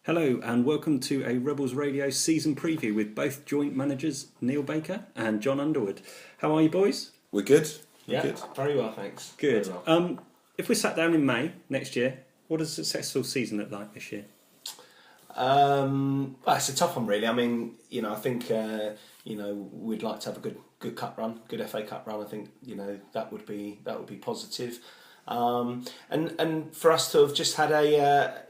Hello and welcome to a Rebels Radio season preview with both joint managers Neil Baker and John Underwood. How are you boys? We're good. Yeah, good. very well, thanks. Good. Very well. If we sat down in May next year, what does a successful season look like this year? Well, it's a tough one, really. I mean, I think we'd like to have a good cup run, good FA Cup run. I think that would be positive, and for us to have just had a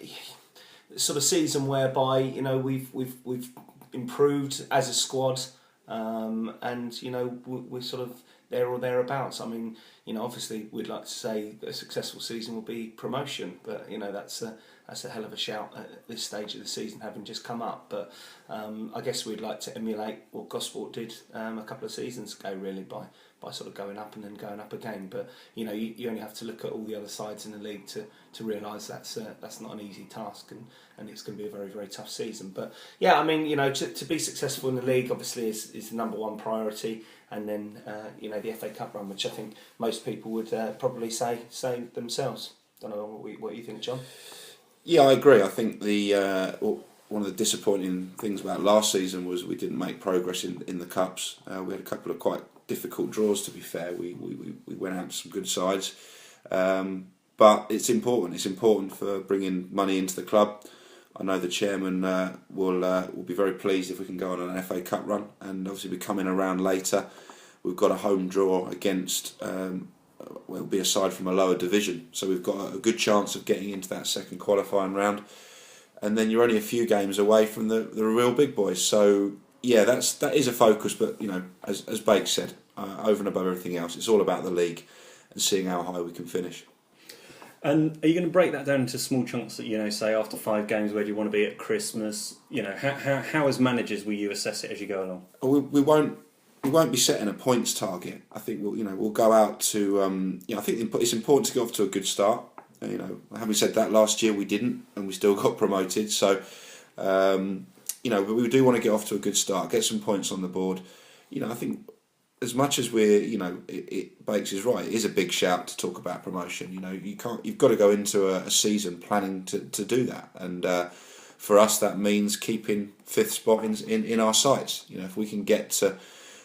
sort of season whereby we've improved as a squad, and we're sort of there or thereabouts. I mean, obviously we'd like to say that a successful season will be promotion, but that's a hell of a shout at this stage of the season, having just come up. But I guess we'd like to emulate what Gosport did a couple of seasons ago, really, by sort of going up and then going up again. But you only have to look at all the other sides in the league to realise that's not an easy task, and it's going to be a very, very tough season. But yeah, I mean, to be successful in the league obviously is the number one priority, and then the FA Cup run, which I think most people would probably say themselves. Don't know what you think, John. Yeah, I agree. I think one of the disappointing things about last season was we didn't make progress in the cups. We had a couple of quite difficult draws, to be fair. We went out to some good sides, but it's important. It's important for bringing money into the club. I know the chairman will be very pleased if we can go on an FA Cup run, and obviously we're coming around later. We've got a home draw against. Will be aside from a lower division, so we've got a good chance of getting into that second qualifying round, and then you're only a few games away from the real big boys. So yeah, that is a focus, but as Bake said, over and above everything else, it's all about the league and seeing how high we can finish. And are you going to break that down into small chunks that say after 5 games, where do you want to be at Christmas? How as managers will you assess it as you go along? We won't be setting a points target. I think we'll go out to. I think it's important to get off to a good start. Having said that, last year we didn't, and we still got promoted. So, but we do want to get off to a good start, get some points on the board. I think as much as Bakes is right. It is a big shout to talk about promotion. You've got to go into a season planning to do that, and for us that means keeping 5th spot in our sights. If we can get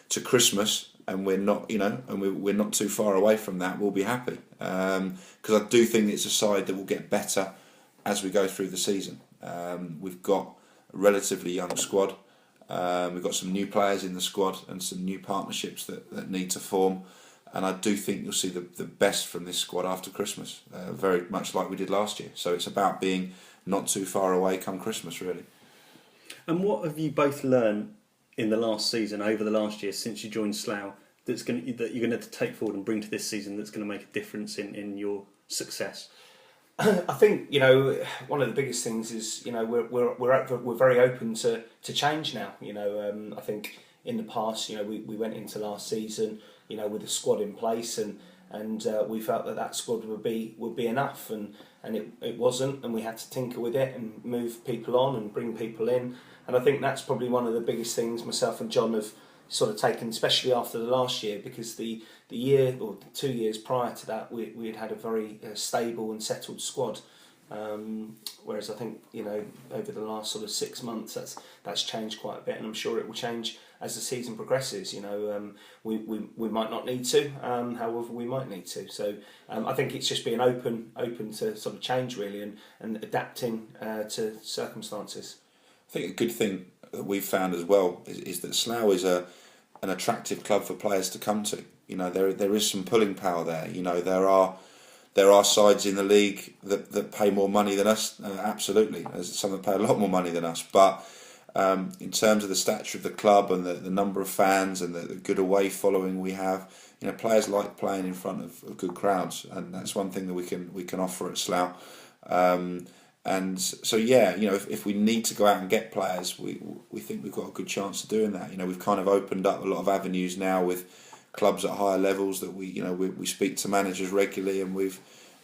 to Christmas and we're not, we're not too far away from that, we'll be happy. Because I do think it's a side that will get better as we go through the season. We've got a relatively young squad. We've got some new players in the squad and some new partnerships that need to form. And I do think you'll see the best from this squad after Christmas, very much like we did last year. So it's about being not too far away come Christmas, really. And what have you both learned in the last season, over the last year, since you joined Slough, that you're going to take forward and bring to this season that's going to make a difference in your success? I think one of the biggest things is we're very open to change now. I think in the past we went into last season with a squad in place, and we felt that squad would be enough, and it wasn't, and we had to tinker with it and move people on and bring people in. And I think that's probably one of the biggest things myself and John have sort of taken, especially after the last year, because the year or 2 years prior to that, we had a very stable and settled squad. Whereas I think over the last sort of 6 months, that's changed quite a bit, and I'm sure it will change as the season progresses. We might not need to, however we might need to. So I think it's just being open to sort of change, really, and adapting to circumstances. I think a good thing that we've found as well is that Slough is an attractive club for players to come to. There is some pulling power there. There are sides in the league that pay more money than us. Absolutely, there's some that pay a lot more money than us. But in terms of the stature of the club and the number of fans and the good away following we have, players like playing in front of good crowds, and that's one thing that we can offer at Slough. And so if we need to go out and get players, we think we've got a good chance of doing that. We've kind of opened up a lot of avenues now with clubs at higher levels that we speak to managers regularly, and we've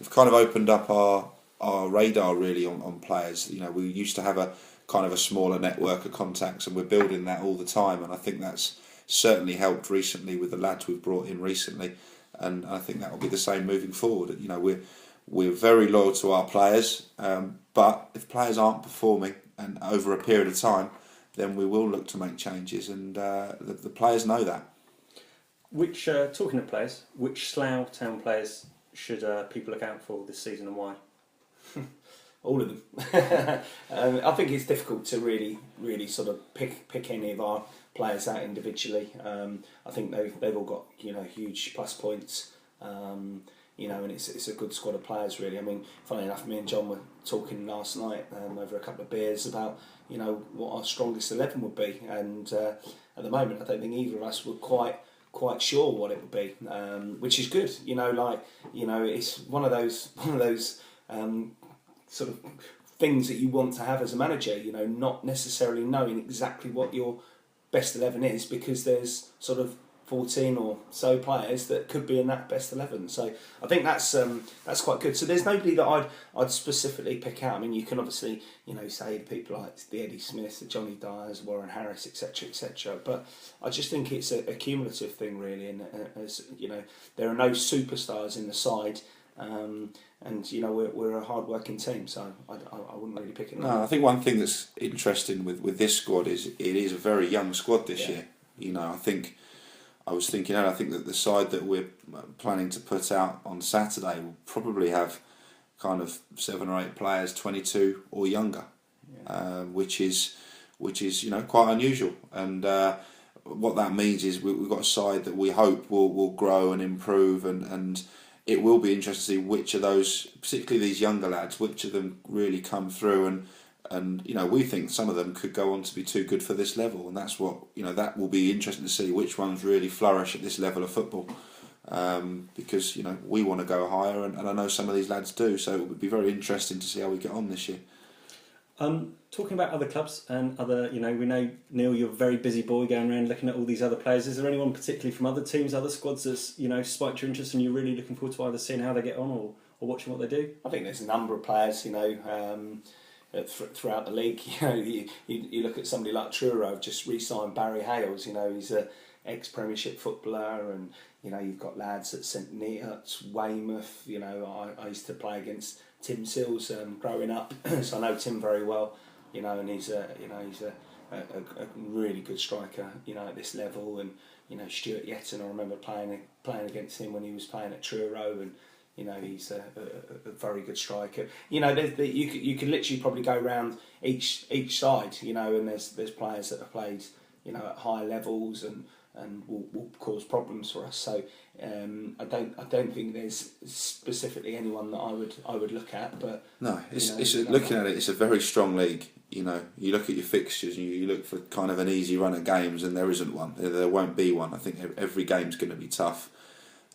kind of opened up our radar really on players. We used to have a kind of a smaller network of contacts, and we're building that all the time, and I think that's certainly helped recently with the lads we've brought in recently, and I think that will be the same moving forward. We're very loyal to our players, but if players aren't performing, and over a period of time, then we will look to make changes, and the players know that. Which talking of players, which Slough Town players should people look out for this season, and why? All of them. I think it's difficult to really sort of pick any of our players out individually. I think they've all got huge plus points. And it's a good squad of players really. I mean, funny enough, me and John were talking last night over a couple of beers about what our strongest 11 would be, and at the moment I don't think either of us were quite sure what it would be, which is good. It's one of those sort of things that you want to have as a manager. Not necessarily knowing exactly what your best 11 is, because there's sort of 14 or so players that could be in that best 11. So I think that's quite good. So there's nobody that I'd specifically pick out. I mean, you can obviously say people like the Eddie Smiths, the Johnny Dyers, Warren Harris, etc. But I just think it's a cumulative thing really, and as there are no superstars in the side. And we're a hard-working team, so I wouldn't really pick it. No, I think one thing that's interesting with this squad is it is a very young squad this year. I was thinking, and I think that the side that we're planning to put out on Saturday will probably have kind of 7 or 8 players, 22 or younger, which is quite unusual. And what that means is we've got a side that we hope will grow and improve, and it will be interesting to see which of those, particularly these younger lads, which of them really come through, and we think some of them could go on to be too good for this level, and that's what that will be interesting to see, which ones really flourish at this level of football, because we want to go higher, and I know some of these lads do, so it would be very interesting to see how we get on this year. Talking about other clubs and other, we know, Neil, you're a very busy boy going around looking at all these other players. Is there anyone particularly from other teams, other squads that's spiked your interest and you're really looking forward to either seeing how they get on or watching what they do? I think there's a number of players, throughout the league. You look at somebody like Truro, just re-signed Barry Hales. He's a ex-Premiership footballer, and you've got lads at St Neots, Weymouth. I used to play against Tim Sills growing up, so I know Tim very well. And he's a really good striker. At this level, and Stuart Yetton, I remember playing against him when he was playing at Truro, and he's a very good striker. You could literally probably go around each side. And there's players that have played at higher levels and will cause problems for us. So I don't think there's specifically anyone that I would look at. But no, looking at it, it's a very strong league. You look at your fixtures, and you look for kind of an easy run of games, and there isn't one. There won't be one. I think every game's going to be tough.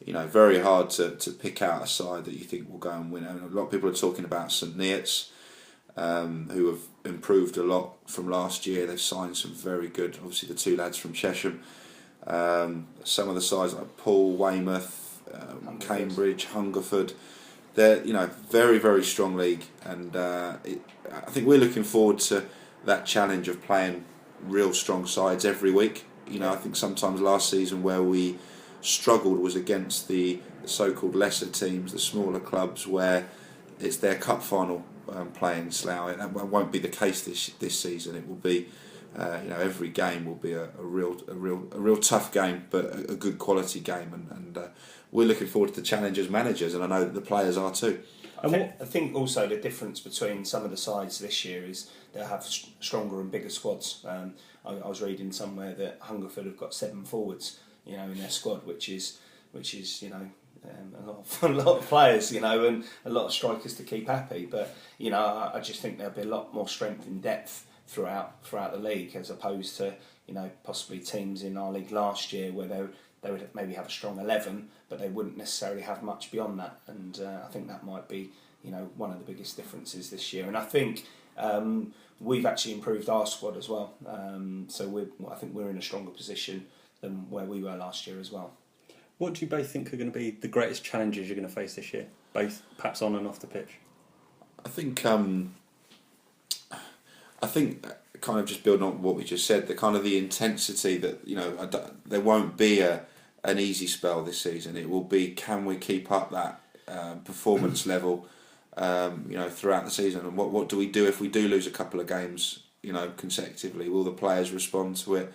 Very hard to pick out a side that you think will go and win. I mean, a lot of people are talking about St Neots, who have improved a lot from last year. They've signed some very good, obviously the 2 lads from Chesham. Some of the sides like Poole, Weymouth, Cambridge, Hungerford. They're very, very strong league, and I think we're looking forward to that challenge of playing real strong sides every week. I think sometimes last season where we struggled was against the so-called lesser teams, the smaller clubs, where it's their cup final playing Slough. That won't be the case this season. It will be, every game will be a real tough game, but a good quality game, and we're looking forward to the challenge as managers, and I know that the players are too. I think also the difference between some of the sides this year is they'll have stronger and bigger squads. I was reading somewhere that Hungerford have got 7 forwards, in their squad, which is a lot of players, and a lot of strikers to keep happy. But I just think there'll be a lot more strength and depth throughout the league, as opposed to possibly teams in our league last year where they would maybe have a strong 11, but they wouldn't necessarily have much beyond that. And I think that might be one of the biggest differences this year. And I think we've actually improved our squad as well. So I think we're in a stronger position than where we were last year as well. What do you both think are going to be the greatest challenges you're going to face this year, both perhaps on and off the pitch? I think kind of just building on what we just said, the intensity that there won't be an easy spell this season. It will be, can we keep up that performance level throughout the season. And what do we do if we do lose a couple of games, consecutively? Will the players respond to it?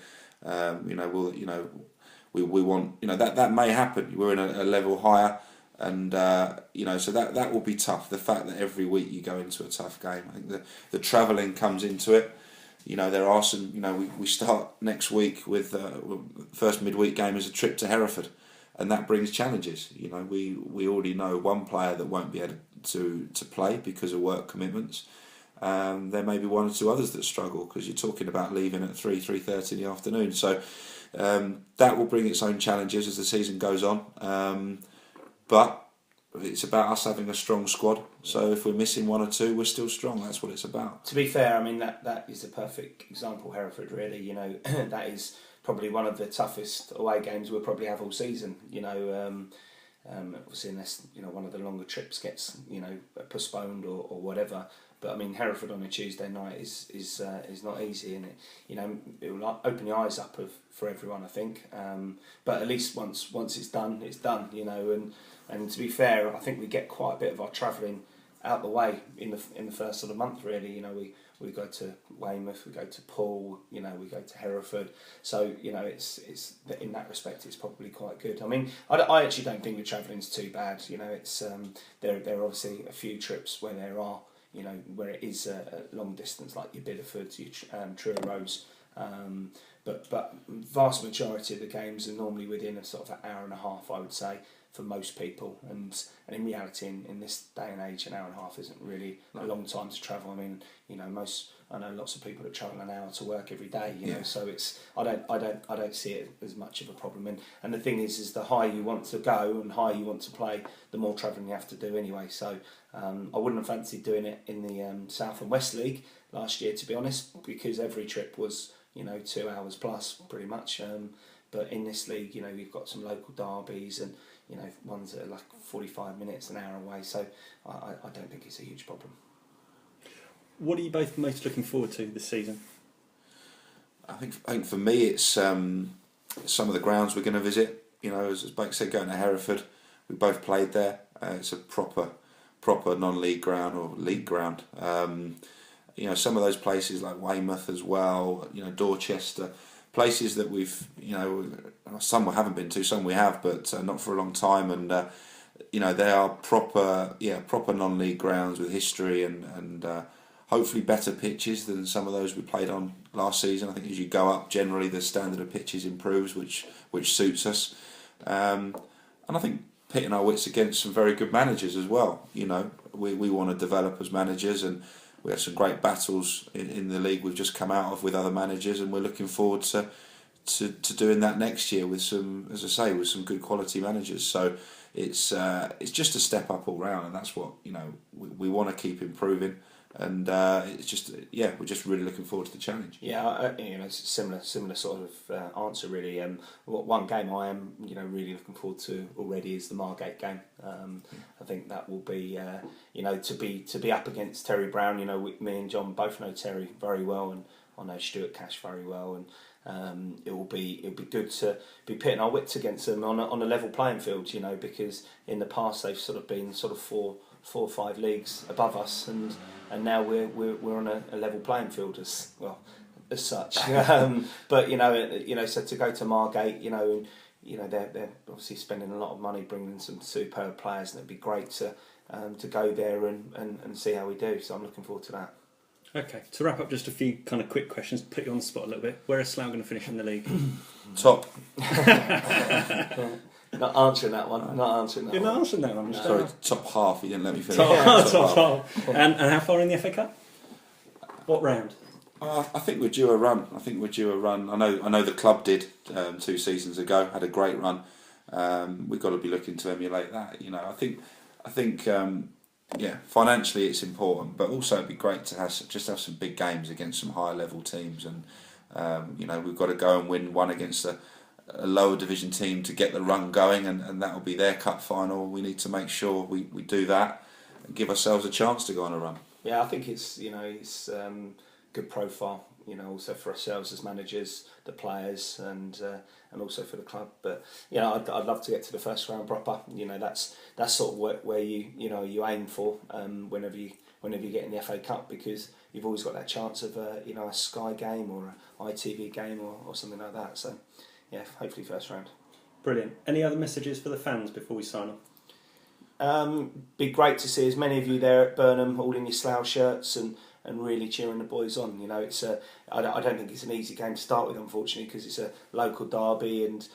We want, that may happen. We're in a level higher, and so that will be tough. The fact that every week you go into a tough game, I think the travelling comes into it. There are some. We start next week with first midweek game is a trip to Hereford, and that brings challenges. We already know one player that won't be able to play because of work commitments. There may be one or two others that struggle because you're talking about leaving at 3:30 in the afternoon. So that will bring its own challenges as the season goes on. But it's about us having a strong squad. So if we're missing one or two, we're still strong. That's what it's about. To be fair, I mean that is a perfect example. Hereford, really, that is probably one of the toughest away games we'll probably have all season. Obviously, unless one of the longer trips gets postponed or whatever. But I mean, Hereford on a Tuesday night is not easy, and it will open the eyes up for everyone, I think. But at least once it's done, and to be fair, I think we get quite a bit of our travelling out the way in the first sort of month. Really, we go to Weymouth, we go to Poole, we go to Hereford. So it's in that respect, it's probably quite good. I mean, I actually don't think the travelling's too bad. It's there are obviously a few trips where there are. Where it is a long distance, like your Biddeford, your Truro Roads, but vast majority of the games are normally within a sort of an hour and a half, I would say, for most people. And in reality, in this day and age, an hour and a half isn't really a long time to travel. I mean, I know lots of people that travel an hour to work every day. So it's I don't see it as much of a problem. And the thing is the higher you want to go and higher you want to play, the more travelling you have to do anyway. So I wouldn't have fancied doing it in the South and West League last year, to be honest, because every trip was 2 hours plus pretty much. But in this league, you've got some local derbies and ones that are like 45 minutes, an hour away. So I don't think it's a huge problem. What are you both most looking forward to this season? I think for me it's some of the grounds we're going to visit. As Blake said, going to Hereford, we both played there. It's a proper non-league ground or league ground. Some of those places like Weymouth as well. Dorchester, places that we've some we haven't been to, some we have, but not for a long time. And they are proper non-league grounds with history and hopefully better pitches than some of those we played on last season. I think as you go up, generally the standard of pitches improves, which suits us. And I think pitting our wits against some very good managers as well. We want to develop as managers, and we had some great battles in the league we've just come out of with other managers, and we're looking forward to doing that next year with some, as I say, with some good quality managers. So it's just a step up all round, and that's what we want to keep improving. And it's just we're just really looking forward to the challenge. Yeah, it's a similar sort of answer really. One game I am really looking forward to already is the Margate game. I think that will be to be up against Terry Brown. Me and John both know Terry very well, and I know Stuart Cash very well, and it'll be good to be pitting our wits against them on a level playing field. Because in the past they've sort of been sort of four or five leagues above us, and now we're on a level playing field as such. But so to go to Margate, they're obviously spending a lot of money bringing in some superb players, and it'd be great to go there and see how we do. So I'm looking forward to that. Okay, to wrap up, just a few kind of quick questions, put you on the spot a little bit. Where is Slough going to finish in the league? Top. Not answering that one. You're not answering that one. Sorry, top half. You didn't let me finish. Top half. And how far in the FA Cup? What round? I think we're due a run. I know the club did 2 seasons ago. Had a great run. We've got to be looking to emulate that. I think financially it's important, but also it'd be great to have some big games against some higher level teams, and we've got to go and win one against a lower division team to get the run going, and that will be their cup final. We need to make sure we do that and give ourselves a chance to go on a run. Yeah, I think it's good profile. Also for ourselves as managers, the players, and also for the club. But I'd love to get to the first round proper. That's sort of where you aim for whenever you get in the FA Cup, because you've always got that chance of a Sky game or an ITV game or something like that. So yeah, hopefully first round. Brilliant. Any other messages for the fans before we sign off? Be great to see as many of you there at Burnham, all in your Slough shirts and really cheering the boys on. It's I don't think it's an easy game to start with, unfortunately, because it's a local derby and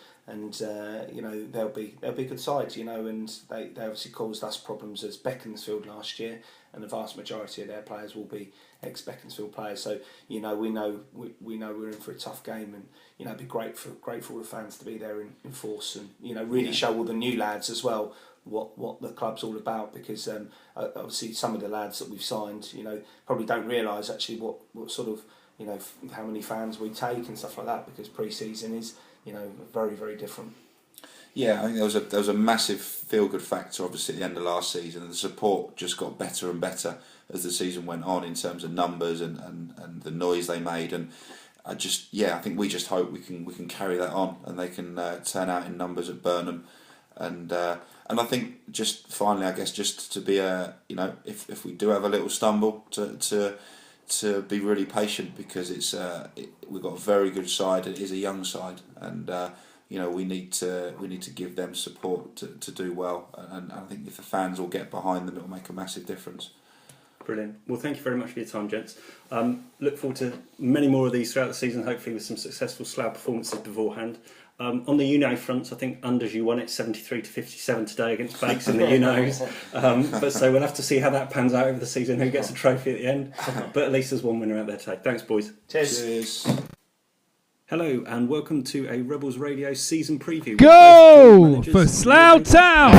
they'll be a good side, and they obviously caused us problems as Beaconsfield last year, and the vast majority of their players will be ex-Beaconsfield players. So we know we're in for a tough game, and it'd be great for all the fans to be there in force, and really show all the new lads as well what the club's all about, because obviously some of the lads that we've signed probably don't realise actually what sort of how many fans we take and stuff like that, because pre-season is very, very different. Yeah, I think there was a massive feel-good factor obviously at the end of last season, and the support just got better and better as the season went on in terms of numbers and the noise they made, and I think we just hope we can carry that on, and they can turn out in numbers at Burnham, and I think just finally, I guess, just to be if we do have a little stumble, to be really patient, because we've got a very good side. It is a young side, and we need to give them support to do well. And I think if the fans all get behind them, it will make a massive difference. Brilliant. Well, thank you very much for your time, gents. Look forward to many more of these throughout the season, hopefully with some successful Slough performances beforehand. On the UNO fronts, I think Unders, you won it 73-57 today against Bakes in the UNOs. But so we'll have to see how that pans out over the season, who gets a trophy at the end. But at least there's one winner out there today. Thanks, boys. Cheers. Hello and welcome to a Rebels Radio season preview. Go for Slough Town!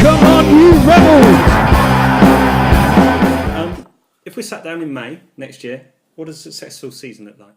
Come on, you Rebels! If we're sat down in May next year, what does a successful season look like?